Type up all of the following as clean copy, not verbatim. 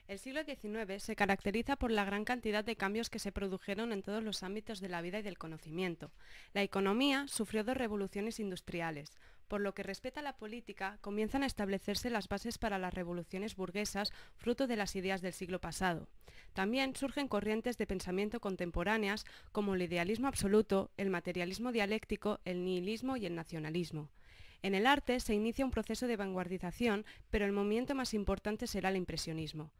El siglo XIX se caracteriza por la gran cantidad de cambios que se produjeron en todos los ámbitos de la vida y del conocimiento. La economía sufrió dos revoluciones industriales. Por lo que respecta a la política, comienzan a establecerse las bases para las revoluciones burguesas, fruto de las ideas del siglo pasado. También surgen corrientes de pensamiento contemporáneas como el idealismo absoluto, el materialismo dialéctico, el nihilismo y el nacionalismo. En el arte se inicia un proceso de vanguardización, pero el movimiento más importante será el impresionismo.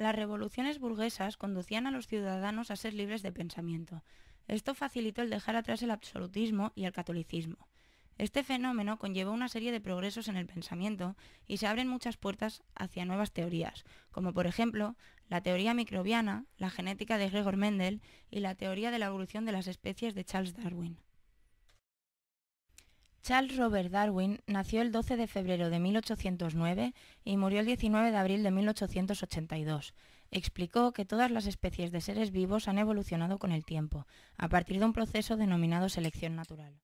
Las revoluciones burguesas conducían a los ciudadanos a ser libres de pensamiento. Esto facilitó el dejar atrás el absolutismo y el catolicismo. Este fenómeno conllevó una serie de progresos en el pensamiento y se abren muchas puertas hacia nuevas teorías, como por ejemplo la teoría microbiana, la genética de Gregor Mendel y la teoría de la evolución de las especies de Charles Darwin. Charles Robert Darwin nació el 12 de febrero de 1809 y murió el 19 de abril de 1882. Explicó que todas las especies de seres vivos han evolucionado con el tiempo, a partir de un proceso denominado selección natural.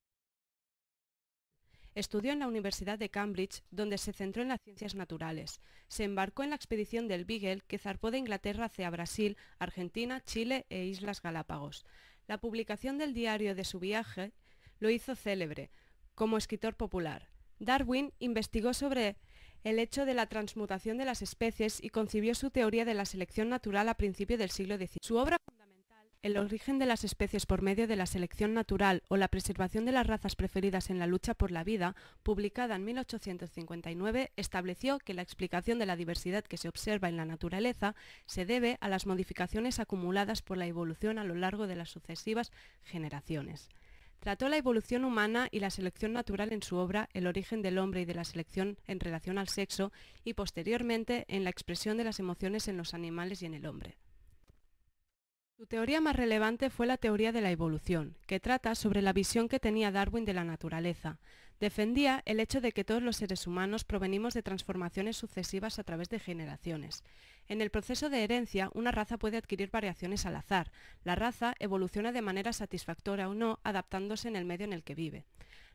Estudió en la Universidad de Cambridge, donde se centró en las ciencias naturales. Se embarcó en la expedición del Beagle, que zarpó de Inglaterra hacia Brasil, Argentina, Chile e Islas Galápagos. La publicación del diario de su viaje lo hizo célebre como escritor popular. Darwin investigó sobre el hecho de la transmutación de las especies y concibió su teoría de la selección natural a principios del siglo XIX. Su obra fundamental, El origen de las especies por medio de la selección natural o la preservación de las razas preferidas en la lucha por la vida, publicada en 1859, estableció que la explicación de la diversidad que se observa en la naturaleza se debe a las modificaciones acumuladas por la evolución a lo largo de las sucesivas generaciones. Trató la evolución humana y la selección natural en su obra El origen del hombre y de la selección en relación al sexo y posteriormente en la expresión de las emociones en los animales y en el hombre. Su teoría más relevante fue la teoría de la evolución, que trata sobre la visión que tenía Darwin de la naturaleza. Defendía el hecho de que todos los seres humanos provenimos de transformaciones sucesivas a través de generaciones. En el proceso de herencia, una raza puede adquirir variaciones al azar. La raza evoluciona de manera satisfactoria o no, adaptándose en el medio en el que vive.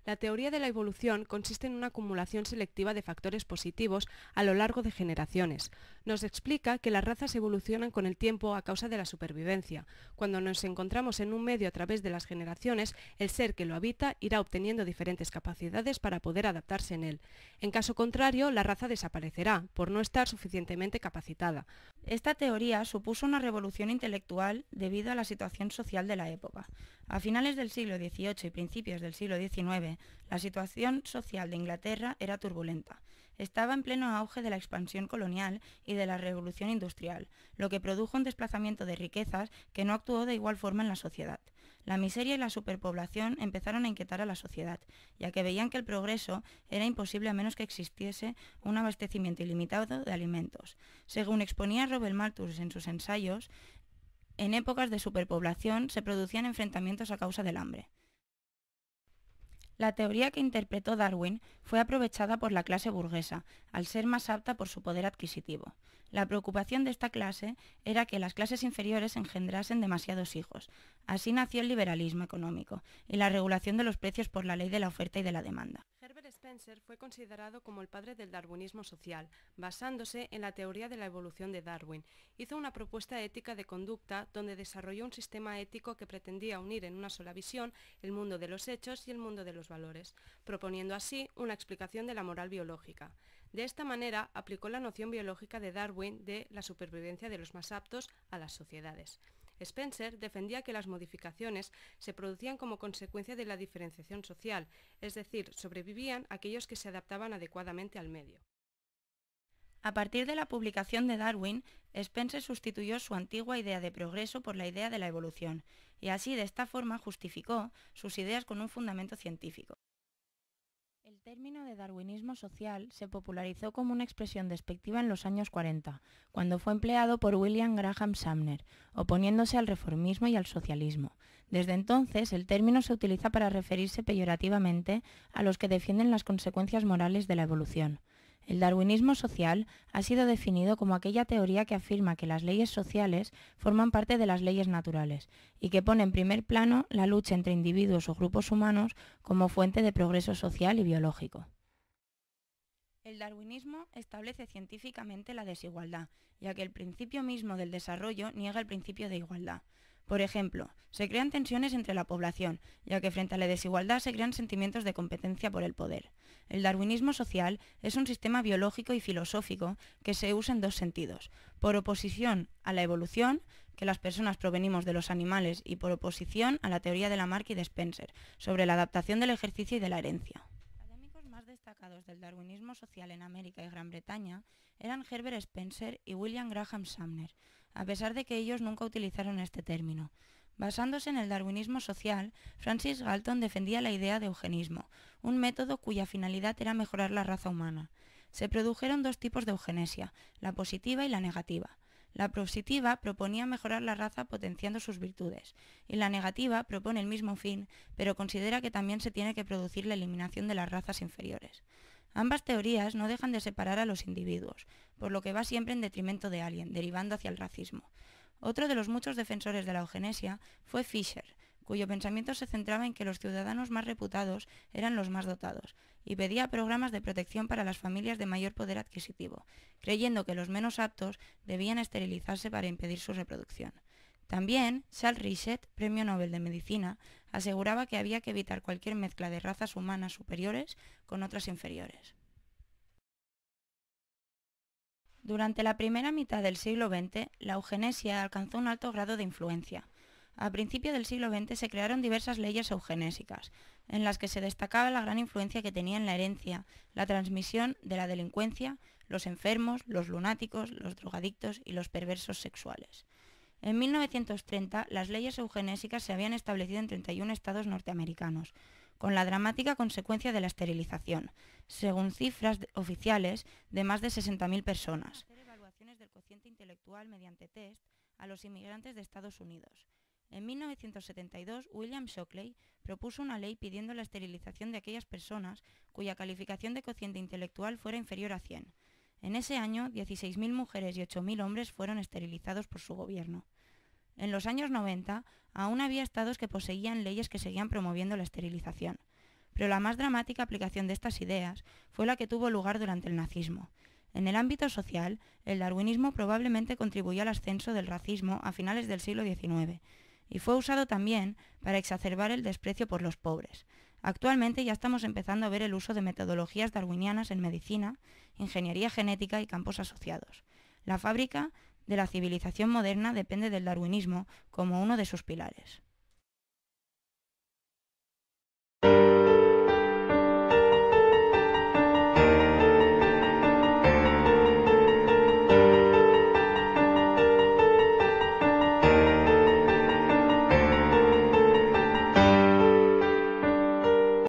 La teoría de la evolución consiste en una acumulación selectiva de factores positivos a lo largo de generaciones. Nos explica que las razas evolucionan con el tiempo a causa de la supervivencia. Cuando nos encontramos en un medio a través de las generaciones, el ser que lo habita irá obteniendo diferentes capacidades para poder adaptarse en él. En caso contrario, la raza desaparecerá, por no estar suficientemente capacitada. Esta teoría supuso una revolución intelectual debido a la situación social de la época. A finales del siglo XVIII y principios del siglo XIX, la situación social de Inglaterra era turbulenta. Estaba en pleno auge de la expansión colonial y de la revolución industrial, lo que produjo un desplazamiento de riquezas que no actuó de igual forma en la sociedad. La miseria y la superpoblación empezaron a inquietar a la sociedad, ya que veían que el progreso era imposible a menos que existiese un abastecimiento ilimitado de alimentos. Según exponía Robert Malthus en sus ensayos, en épocas de superpoblación se producían enfrentamientos a causa del hambre. La teoría que interpretó Darwin fue aprovechada por la clase burguesa, al ser más apta por su poder adquisitivo. La preocupación de esta clase era que las clases inferiores engendrasen demasiados hijos. Así nació el liberalismo económico y la regulación de los precios por la ley de la oferta y de la demanda. Herbert Spencer fue considerado como el padre del darwinismo social, basándose en la teoría de la evolución de Darwin. Hizo una propuesta ética de conducta donde desarrolló un sistema ético que pretendía unir en una sola visión el mundo de los hechos y el mundo de los valores, proponiendo así una explicación de la moral biológica. De esta manera, aplicó la noción biológica de Darwin de la supervivencia de los más aptos a las sociedades. Spencer defendía que las modificaciones se producían como consecuencia de la diferenciación social, es decir, sobrevivían aquellos que se adaptaban adecuadamente al medio. A partir de la publicación de Darwin, Spencer sustituyó su antigua idea de progreso por la idea de la evolución, y así de esta forma justificó sus ideas con un fundamento científico. El término de darwinismo social se popularizó como una expresión despectiva en los años 40, cuando fue empleado por William Graham Sumner, oponiéndose al reformismo y al socialismo. Desde entonces, el término se utiliza para referirse peyorativamente a los que defienden las consecuencias morales de la evolución. El darwinismo social ha sido definido como aquella teoría que afirma que las leyes sociales forman parte de las leyes naturales y que pone en primer plano la lucha entre individuos o grupos humanos como fuente de progreso social y biológico. El darwinismo establece científicamente la desigualdad, ya que el principio mismo del desarrollo niega el principio de igualdad. Por ejemplo, se crean tensiones entre la población, ya que frente a la desigualdad se crean sentimientos de competencia por el poder. El darwinismo social es un sistema biológico y filosófico que se usa en dos sentidos: por oposición a la evolución, que las personas provenimos de los animales, y por oposición a la teoría de Lamarck y de Spencer, sobre la adaptación del ejercicio y de la herencia. Los académicos más destacados del darwinismo social en América y Gran Bretaña eran Herbert Spencer y William Graham Sumner, a pesar de que ellos nunca utilizaron este término. Basándose en el darwinismo social, Francis Galton defendía la idea de eugenismo, un método cuya finalidad era mejorar la raza humana. Se produjeron dos tipos de eugenesia, la positiva y la negativa. La positiva proponía mejorar la raza potenciando sus virtudes, y la negativa propone el mismo fin, pero considera que también se tiene que producir la eliminación de las razas inferiores. Ambas teorías no dejan de separar a los individuos, por lo que va siempre en detrimento de alguien, derivando hacia el racismo. Otro de los muchos defensores de la eugenesia fue Fisher, cuyo pensamiento se centraba en que los ciudadanos más reputados eran los más dotados, y pedía programas de protección para las familias de mayor poder adquisitivo, creyendo que los menos aptos debían esterilizarse para impedir su reproducción. También, Charles Richet, Premio Nobel de Medicina, aseguraba que había que evitar cualquier mezcla de razas humanas superiores con otras inferiores. Durante la primera mitad del siglo XX, la eugenesia alcanzó un alto grado de influencia. A principios del siglo XX se crearon diversas leyes eugenésicas, en las que se destacaba la gran influencia que tenía en la herencia, la transmisión de la delincuencia, los enfermos, los lunáticos, los drogadictos y los perversos sexuales. En 1930, las leyes eugenésicas se habían establecido en 31 estados norteamericanos, con la dramática consecuencia de la esterilización, según cifras oficiales, de más de 60.000 personas. Hacer evaluaciones del cociente intelectual mediante test a los inmigrantes de Estados Unidos. En 1972, William Shockley propuso una ley pidiendo la esterilización de aquellas personas cuya calificación de cociente intelectual fuera inferior a 100. En ese año, 16.000 mujeres y 8.000 hombres fueron esterilizados por su gobierno. En los años 90, aún había estados que poseían leyes que seguían promoviendo la esterilización, pero la más dramática aplicación de estas ideas fue la que tuvo lugar durante el nazismo. En el ámbito social, el darwinismo probablemente contribuyó al ascenso del racismo a finales del siglo XIX, y fue usado también para exacerbar el desprecio por los pobres. Actualmente ya estamos empezando a ver el uso de metodologías darwinianas en medicina, ingeniería genética y campos asociados. La fábrica de la civilización moderna depende del darwinismo como uno de sus pilares.